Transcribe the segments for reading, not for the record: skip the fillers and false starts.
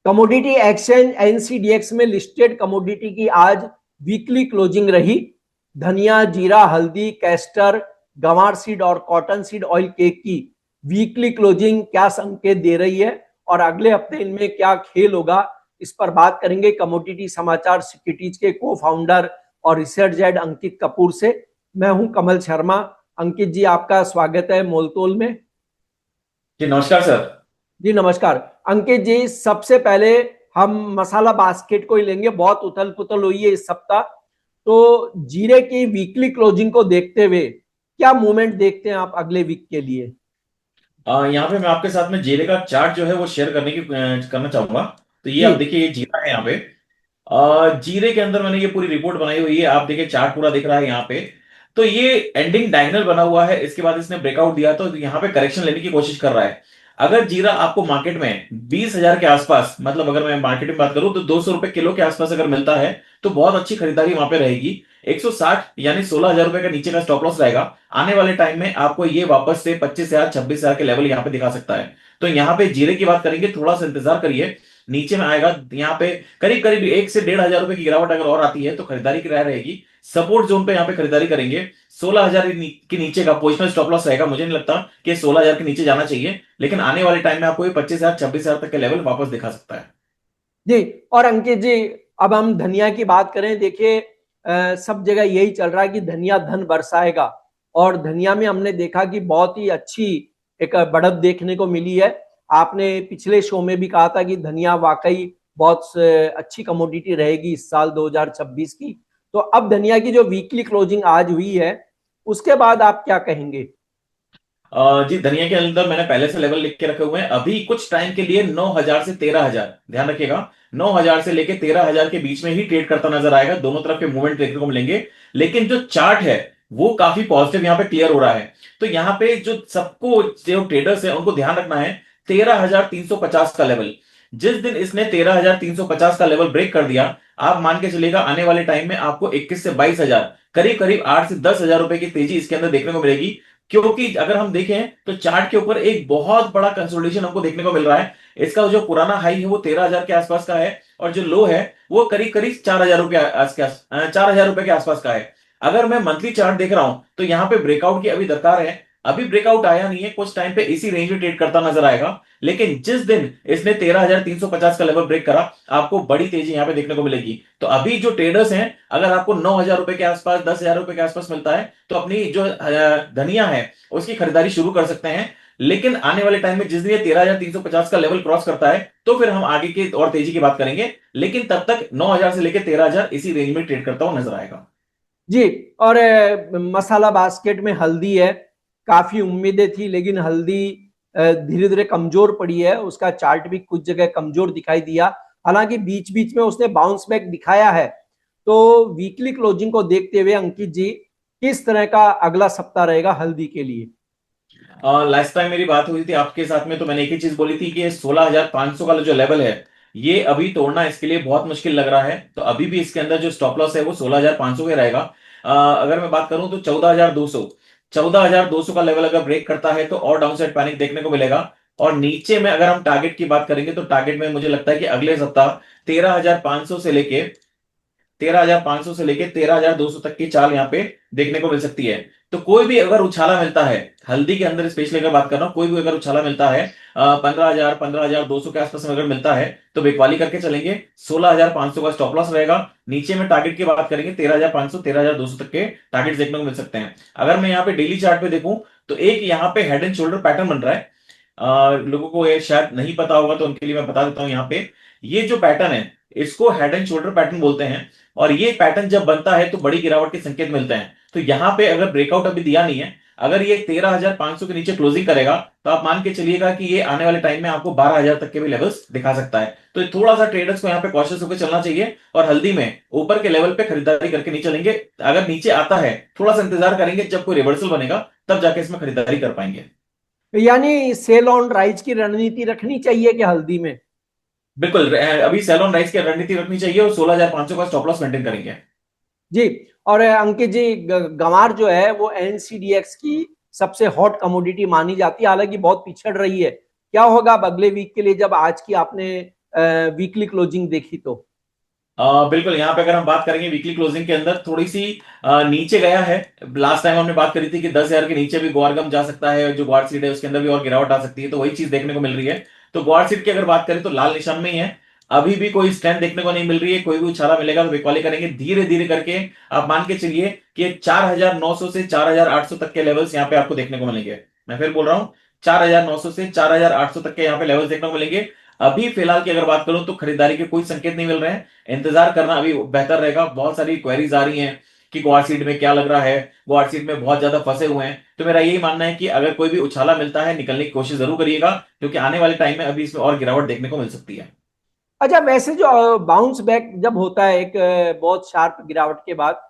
Commodity exchange NCDEX में listed commodity की आज वीकली क्लोजिंग रही। धनिया, जीरा, हल्दी, कैस्टर, गंवार सीड और कॉटन सीड ऑयल केक की वीकली क्लोजिंग क्या संकेत दे रही है और अगले हफ्ते इनमें क्या खेल होगा, इस पर बात करेंगे कमोडिटी समाचार सिक्योरिटीज के को फाउंडर और रिसर्च हेड अंकित कपूर से। मैं हूं कमल शर्मा। अंकित जी, आपका स्वागत है मोलतोल में। जी नमस्कार सर। जी नमस्कार। अंकित जी, सबसे पहले हम मसाला बास्केट को ही लेंगे। बहुत उथल पुथल हुई है इस सप्ताह, तो जीरे की वीकली क्लोजिंग को देखते हुए क्या मूवमेंट देखते हैं आप अगले वीक के लिए? यहाँ पे मैं आपके साथ में जीरे का चार्ट जो है वो शेयर करना चाहूंगा। तो ये जी। आप देखिए, ये जीरा है यहाँ पे। जीरे के अंदर मैंने ये पूरी रिपोर्ट बनाई हुई है, आप देखिए चार्ट पूरा दिख रहा है यहाँ पे। तो ये एंडिंग डायगोनल बना हुआ है, इसके बाद इसने ब्रेकआउट दिया तो यहाँ पे करेक्शन लेने की कोशिश कर रहा है। अगर जीरा आपको मार्केट में 20,000 के आसपास, मतलब अगर मैं मार्केट में बात करूं तो 200 रुपए किलो के आसपास अगर मिलता है तो बहुत अच्छी खरीदारी वहां पे रहेगी। 160 यानी 16,000 रुपए का नीचे का स्टॉप लॉस रहेगा। आने वाले टाइम में आपको ये वापस से 25,000 26,000 के लेवल यहाँ पे दिखा सकता है। तो यहाँ पे जीरे की बात करेंगे, थोड़ा सा इंतजार करिए, नीचे में आएगा यहाँ पे। करीब करीब 1 से 1,500 रुपए की गिरावट अगर और आती है तो खरीदारी की राय रहेगी। सपोर्ट जोन पे यहाँ पे खरीदारी करेंगे। 16,000 के नीचे का पोजिशनल स्टॉप लॉस रहेगा। मुझे नहीं लगता कि 16,000 के नीचे जाना चाहिए, लेकिन आने वाले टाइम में आपको ये 25,000 26,000 तक के लेवल वापस दिखा सकता है। जी। और अंकित जी, अब हम धनिया की बात करें। देखिए, सब जगह यही चल रहा है कि धनिया धन बरसाएगा, और धनिया में हमने देखा कि बहुत ही अच्छी एक बढ़त देखने को मिली है। आपने पिछले शो में भी कहा था कि धनिया वाकई बहुत अच्छी कमोडिटी रहेगी इस साल 2026 की। तो अब धनिया की जो वीकली क्लोजिंग आज हुई है, उसके बाद आप क्या कहेंगे? जी धनिया के अंदर मैंने पहले से लेवल लिख के रखे हुए हैं। अभी कुछ टाइम के लिए 9,000 से 13,000, ध्यान रखिएगा, 9,000 से लेके 13,000 के बीच में ही ट्रेड करता नजर आएगा। दोनों तरफ के मूवमेंट देखने को मिलेंगे, लेकिन जो चार्ट है वो काफी पॉजिटिव यहाँ पे क्लियर हो रहा है। तो यहाँ पे जो सबको, जो ट्रेडर्स है उनको ध्यान रखना है 13,350 का लेवल। जिस दिन इसने 13,350 का लेवल ब्रेक कर दिया, आप मान के चलिएगा आने वाले टाइम में आपको 21 से 22,000, करीब करीब 8 से 10,000 रुपए की तेजी इसके अंदर देखने को मिलेगी। क्योंकि अगर हम देखें तो चार्ट के ऊपर एक बहुत बड़ा कंसोलिडेशन हमको देखने को मिल रहा है। इसका जो पुराना हाई है वो 13,000 के आसपास का है, और जो लो है वो करीब करीब 4,000 रुपए 4,000 रुपए के आसपास का है। अगर मैं मंथली चार्ट देख रहा हूं तो यहाँ पे ब्रेकआउट की अभी दरकार है। अभी ब्रेकआउट आया नहीं है, कुछ टाइम पे इसी रेंज में ट्रेड करता नजर आएगा। लेकिन जिस दिन इसने 13,350 का लेवल ब्रेक करा, आपको बड़ी तेजी यहां पे देखने को मिलेगी। तो अभी जो ट्रेडर्स हैं, अगर आपको 9,000 रुपए के आसपास, 10,000 रुपए के आसपास मिलता है तो अपनी जो धनिया है उसकी खरीदारी शुरू कर सकते हैं। लेकिन आने वाले टाइम में जिस दिन ये 13,350 का लेवल क्रॉस करता है तो फिर हम आगे की और तेजी की बात करेंगे। लेकिन तब तक 9,000 से लेकर 13,000 इसी रेंज में ट्रेड करता हुआ नजर आएगा। जी। और मसाला बास्केट में हल्दी है। काफी उम्मीदें थी, लेकिन हल्दी धीरे धीरे कमजोर पड़ी है। उसका चार्ट भी कुछ जगह कमजोर दिखाई दिया, हालांकि बीच बीच में उसने बाउंस बैक दिखाया है। तो वीकली क्लोजिंग को देखते हुए अंकित जी, किस तरह का अगला सप्ताह रहेगा हल्दी के लिए? लास्ट टाइम मेरी बात हुई थी आपके साथ में तो मैंने एक ही चीज बोली थी कि 16,500 का जो लेवल है ये अभी तोड़ना इसके लिए बहुत मुश्किल लग रहा है। तो अभी भी इसके अंदर जो स्टॉप लॉस है वो 16,500 का रहेगा। अगर मैं बात करूं तो 14,200 का लेवल अगर ब्रेक करता है तो और डाउनसाइड पैनिक देखने को मिलेगा। और नीचे में अगर हम टारगेट की बात करेंगे तो टारगेट में मुझे लगता है कि अगले सप्ताह 13,500 से लेके 13,500 से लेके 13,200 तक की चाल यहाँ पे देखने को मिल सकती है। तो कोई भी अगर उछाला मिलता है, हल्दी के अंदर स्पेशली अगर बात कर रहा हूं, कोई भी अगर उछाला मिलता है 15,000 15,200 के आसपास में अगर मिलता है तो बिकवाली करके चलेंगे। 16,500 का स्टॉप लॉस रहेगा। नीचे में टारगेट की बात करेंगे 13,500 13,200 तक के टारगेट देखने को मिल सकते हैं। अगर मैं यहाँ पे डेली चार्ट पे देखूं तो एक यहाँ पे हेड एंड शोल्डर पैटर्न बन रहा है। लोगों को ये शायद नहीं पता होगा तो उनके लिए मैं बता देता हूं। यहाँ पे ये जो पैटर्न है इसको हेड एंड शोल्डर पैटर्न बोलते हैं। और ये पैटर्न जब बनता है तो बड़ी गिरावट के संकेत मिलते हैं। तो यहां पे अगर ब्रेकआउट अभी दिया नहीं है, अगर ये 13,500 के नीचे क्लोजिंग करेगा तो आप मान के चलिएगा कि ये आने वाले टाइम में आपको 12,000 तक के भी लेवल्स दिखा सकता है। तो थोड़ा सा ट्रेडर्स को यहाँ पे कॉशियस होकर चलना चाहिए, और हल्दी में ऊपर के लेवल पे खरीदारी करके नहीं चलेंगे। अगर नीचे आता है थोड़ा सा इंतजार करेंगे, जब कोई रिवर्सल बनेगा तब जाके इसमें खरीदारी कर पाएंगे। यानी सेल ऑन राइज की रणनीति रखनी चाहिए कि हल्दी में? बिल्कुल, अभी सेल ऑन राइस की रणनीति रखनी चाहिए और 16,500 का स्टॉप लॉस मेंटेन करेंगे। जी। और अंकित जी, गंवार जो है वो एनसीडीएक्स की सबसे हॉट कमोडिटी मानी जाती है, हालांकि बहुत पिछड़ रही है। क्या होगा अब अगले वीक के लिए, जब आज की आपने वीकली क्लोजिंग देखी तो? बिल्कुल, यहाँ पे अगर हम बात करेंगे वीकली क्लोजिंग के अंदर थोड़ी सी नीचे गया है। लास्ट टाइम हमने बात करी थी कि 10,000 के नीचे भी ग्वारगम जा सकता है, जो ग्वार सीड है उसके अंदर भी और गिरावट आ सकती है, तो वही चीज देखने को मिल रही है। तो ग्वार सीड की अगर बात करें तो लाल निशान में ही है, अभी भी कोई स्ट्रेंथ देखने को नहीं मिल रही है। कोई भी उछाला मिलेगा तो बिकवाली करेंगे धीरे धीरे करके। आप मान के चलिए कि 4,900 से 4,800 तक के लेवल्स यहाँ पे आपको देखने को मिलेंगे। मैं फिर बोल रहा हूँ, 4,900 से 4,800 तक के यहाँ पे लेवल्स देखने को मिलेंगे। अभी फिलहाल की अगर बात करूं तो खरीदारी के कोई संकेत नहीं मिल रहे हैं, इंतजार करना अभी बेहतर रहेगा। बहुत सारी क्वेरीज आ रही हैं कि ग्वार सीड में क्या लग रहा है, ग्वार सीड में बहुत ज्यादा फंसे हुए हैं। तो मेरा यही मानना है कि अगर कोई भी उछाला मिलता है निकलने की कोशिश जरूर करिएगा, क्योंकि आने वाले टाइम में अभी इसमें और गिरावट देखने को मिल सकती है। अच्छा, वैसे जो बाउंस बैक जब होता है एक बहुत शार्प गिरावट के बाद,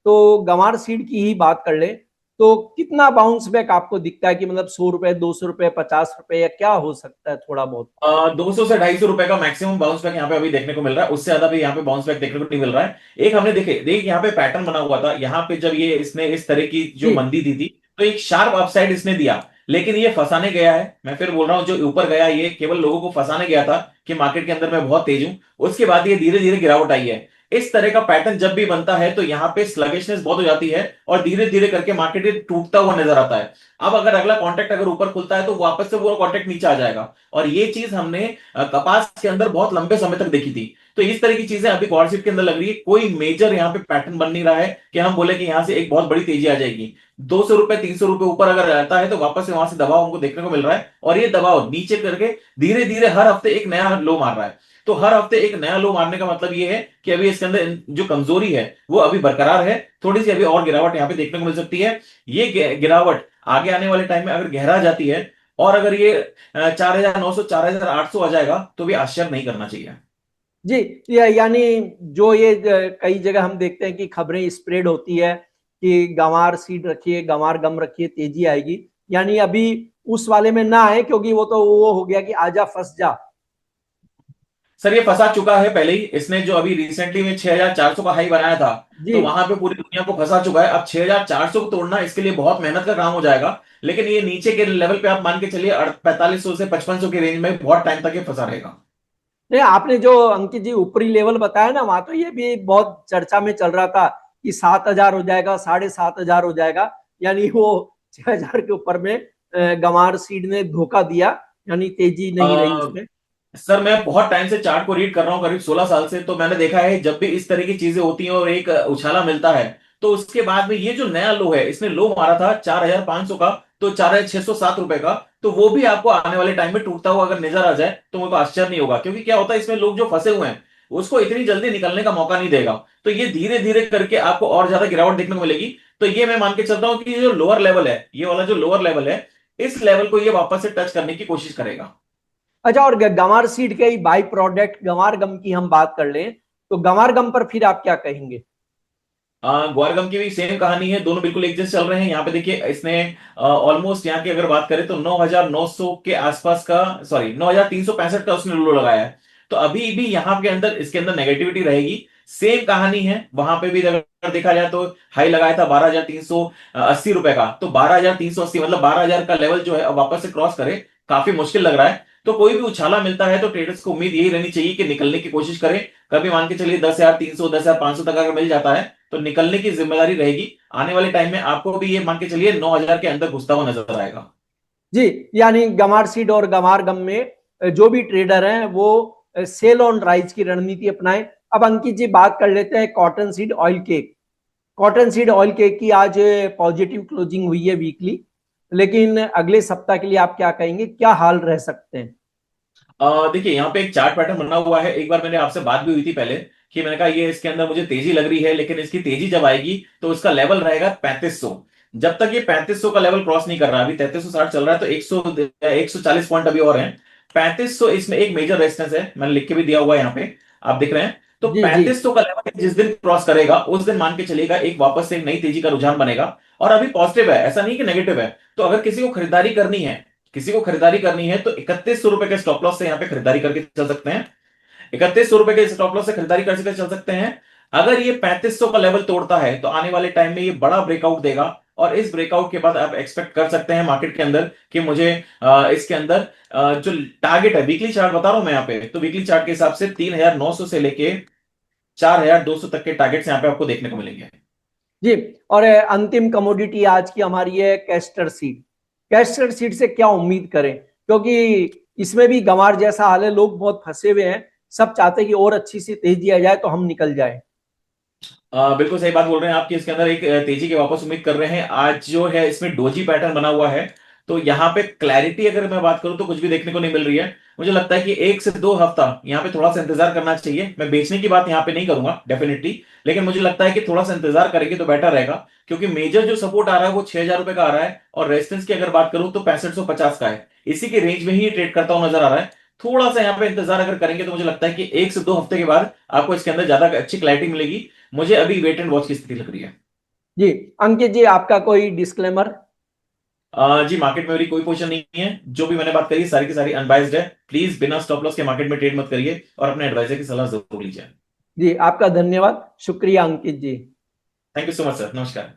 तो गंवार सीड की ही बात कर ले तो कितना बाउंस बैक आपको दिखता है कि मतलब 100 रुपए, 200 रुपए, 50 रुपए, या क्या हो सकता है थोड़ा बहुत? 200 से 250 रुपए का मैक्सिमम बाउंस बैक यहाँ पे अभी देखने को मिल रहा है, उससे ज्यादा भी यहाँ पे बाउंस बैक देखने को नहीं मिल रहा है। एक हमने देख यहाँ पे पैटर्न बना हुआ था, यहाँ पे जब ये इसने इस तरह की जो जी। मंदी दी थी तो एक शार्प अपसाइड इसने दिया, लेकिन ये फंसाने गया है। मैं फिर बोल रहा हूँ, जो ऊपर गया ये केवल लोगों को फंसाने गया था कि मार्केट के अंदर मैं बहुत तेज हूं, उसके बाद ये धीरे धीरे गिरावट आई है। इस तरह का पैटर्न जब भी बनता है तो यहाँ पे स्लगिशनेस बहुत हो जाती है और धीरे धीरे करके मार्केट ये टूटता हुआ नजर आता है। अब अगर अगला कॉन्ट्रैक्ट अगर ऊपर खुलता है तो वापस से वो कॉन्ट्रैक्ट नीचे आ जाएगा, और ये चीज हमने कपास के अंदर बहुत लंबे समय तक देखी थी। तो इस तरह की चीजें अभी कॉर्ड के अंदर लग रही है। कोई मेजर यहाँ पे पैटर्न बन नहीं रहा है कि हम बोले कि यहां से एक बहुत बड़ी तेजी आ जाएगी। 200 रुपए, 300 रुपए ऊपर अगर रहता है तो वापस से वहां से दबाव हमको देखने को मिल रहा है, और ये दबाव नीचे करके धीरे धीरे हर हफ्ते एक नया लो मार रहा है। तो हर हफ्ते एक नया लो मारने का मतलब ये है कि अभी इसके अंदर जो कमजोरी है वो अभी बरकरार है। थोड़ी सी अभी और गिरावट यहाँ पे देखने को मिल सकती है। ये गिरावट आगे आने वाले टाइम में अगर गहरा जाती है और अगर ये 4,900, 4,800 आ जाएगा तो भी आश्चर्य नहीं करना चाहिए। जी। यानी जो ये कई जगह हम देखते हैं कि खबरें स्प्रेड होती है कि गंवार सीड रखिए, गंवार गम रखिए, तेजी आएगी, यानी अभी उस वाले में ना आए, क्योंकि वो तो वो हो गया कि आजा फंस जा। सर ये फंसा चुका है पहले ही, इसने जो अभी रिसेंटली में 6,400 का हाई बनाया था, जी। तो वहां पे पूरी दुनिया को फंसा चुका है। अब 6,400 को तोड़ना इसके लिए बहुत मेहनत का काम हो जाएगा, लेकिन ये नीचे के लेवल पे आप मान के चलिए 4,500 से 5,500 के रेंज में बहुत टाइम तक ये फंसा रहेगा। नहीं, आपने जो अंकित जी ऊपरी लेवल बताया ना, वहां तो ये भी बहुत चर्चा में चल रहा था कि 7,000 हो जाएगा, 7,500 हो जाएगा, यानी वो 6,000 के ऊपर में गंवार सीड ने धोखा दिया, यानी तेजी नहीं रही उसमें। सर मैं बहुत टाइम से चार्ट को रीड कर रहा हूँ, करीब 16 साल से। तो मैंने देखा है जब भी इस तरह की चीजें होती हैं और एक उछाला मिलता है, तो उसके बाद में ये जो नया लो है, इसने लो मारा था 4,500 का, तो 4,607 रुपए का, तो वो भी आपको आने वाले टाइम में टूटता हुआ अगर नजर आ जाए तो मेरे को आश्चर्य नहीं होगा। क्योंकि क्या होता है, इसमें लोग जो फंसे हुए हैं उसको इतनी जल्दी निकलने का मौका नहीं देगा, तो ये धीरे धीरे करके आपको और ज्यादा गिरावट देखने को मिलेगी। तो ये मैं मान के चलता हूं कि ये जो लोअर लेवल है, ये वाला जो लोअर लेवल है, इस लेवल को ये वापस से टच करने की कोशिश करेगा। अच्छा, और गंवार सीड के ही बाई प्रोडक्ट गंवार गम की हम बात कर लें तो गंवार गम पर फिर आप क्या कहेंगे? ग्वारगम की भी सेम कहानी है, दोनों बिल्कुल एक जैसे चल रहे हैं। यहाँ पे देखिए इसने ऑलमोस्ट यहाँ की अगर बात करें तो 9,900 के आसपास का, सॉरी 9,365 का उसने लो लगाया है। तो अभी भी यहाँ के अंदर इसके अंदर नेगेटिविटी रहेगी। सेम कहानी है वहां पे भी, अगर देखा जाए तो हाई लगाया था 12,380 रुपए का, तो 12,380 मतलब 12,000 का लेवल जो है अब वापस से क्रॉस करे काफी मुश्किल लग रहा है। तो कोई भी उछाला मिलता है तो ट्रेडर्स को उम्मीद यही रहनी चाहिए कि निकलने की कोशिश करें। कभी मान के चलिए 10,300, 10,500 तक अगर मिल जाता है तो निकलने की जिम्मेदारी रहेगी। आने वाले टाइम में आपको भी ये मान के चलिए 9,000 के अंदर घुसता हुआ नजर आएगा। जी। यानी गंवार सीड और गंवार गम में जो भी ट्रेडर हैं वो सेल ऑन राइज की रणनीति अपनाएं। अब अंकित जी बात कर लेते हैं cotton seed oil cake. Cotton seed oil cake की आज पॉजिटिव क्लोजिंग हुई है वीकली, लेकिन अगले सप्ताह के लिए आप क्या कहेंगे, क्या हाल रह सकते हैं? देखिए यहाँ पे एक चार्ट पैटर्न बना हुआ है। एक बार मैंने आपसे बात भी हुई थी पहले कि मैंने कहा ये इसके अंदर मुझे तेजी लग रही है, लेकिन इसकी तेजी जब आएगी तो उसका लेवल रहेगा 3,500। जब तक ये 3,500 का लेवल क्रॉस नहीं कर रहा, अभी 3,360 चल रहा है, तो 140 पॉइंट अभी और है। 3,500 इसमें एक मेजर रेजिस्टेंस है, मैंने लिख के भी दिया हुआ है यहाँ पे, आप दिख रहे हैं। तो जी। जी। 3,500 का लेवल जिस दिन क्रॉस करेगा उस दिन मान के चलिएगा एक वापस से एक नई तेजी का रुझान बनेगा। और अभी पॉजिटिव है, ऐसा नहीं कि नेगेटिव है। तो अगर किसी को खरीदारी करनी है, किसी को खरीदारी करनी है तो 3,100 रुपए के स्टॉप लॉस से यहाँ पे खरीदारी करके चल सकते हैं। 3,100 रुपए के स्टॉप लॉस से खरीदारी करके चल सकते हैं। अगर ये 3,500 का लेवल तोड़ता है तो आने वाले टाइम में ये बड़ा ब्रेकआउट देगा और इस ब्रेकआउट के बाद आप एक्सपेक्ट कर सकते हैं मार्केट के अंदर कि मुझे इसके अंदर जो टारगेट है, वीकली चार्ट बता रहा हूं मैं यहाँ पे, तो वीकली चार्ट के हिसाब से 3900 से लेके 4200 तक के टारगेट्स यहाँ पे आपको देखने को मिलेंगे। जी, और अंतिम कमोडिटी आज की हमारी है कैस्टर सीड। कैस्टर सीड से क्या उम्मीद करें, क्योंकि इसमें भी गंवार जैसा हाल है, लोग बहुत फंसे हुए हैं, सब चाहते हैं कि और अच्छी सी तेजी आ जाए तो हम निकल जाए। बिल्कुल सही बात बोल रहे हैं आपकी, इसके अंदर एक तेजी की वापस उम्मीद कर रहे हैं। आज जो है इसमें डोजी पैटर्न बना हुआ है, तो यहाँ पे क्लैरिटी अगर मैं बात करूं तो कुछ भी देखने को नहीं मिल रही है। मुझे लगता है कि 1 से 2 हफ्ता यहाँ पे थोड़ा सा इंतजार करना चाहिए। मैं बेचने की बात यहाँ पे नहीं करूंगा डेफिनेटली, लेकिन मुझे लगता है कि थोड़ा सा इंतजार करेंगे तो बेटर रहेगा, क्योंकि मेजर जो सपोर्ट आ रहा है वो 6000 रुपए का आ रहा है, और रेजिस्टेंस की अगर बात करूं तो 6550 का है। इसी के रेंज में ही ट्रेड करता हुआ नजर आ रहा है। थोड़ा सा यहाँ पे इंतजार अगर करेंगे तो मुझे लगता है कि 1 से 2 हफ्ते के बाद आपको इसके अंदर ज्यादा अच्छी क्लैरिटी मिलेगी। मुझे अभी वेट एंड वॉच की स्थिति लग रही है। जी अंकित जी, आपका कोई डिस्क्लेमर? जी, मार्केट में मेरी कोई पोजीशन नहीं है, जो भी मैंने बात करी सारी की सारी अनबाइज्ड है। प्लीज बिना स्टॉप लॉस के मार्केट में ट्रेड मत करिए, और अपने एडवाइजर की सलाह जरूर लीजिए। जी आपका धन्यवाद, शुक्रिया Ankit ji. Thank you so much sir, नमस्कार।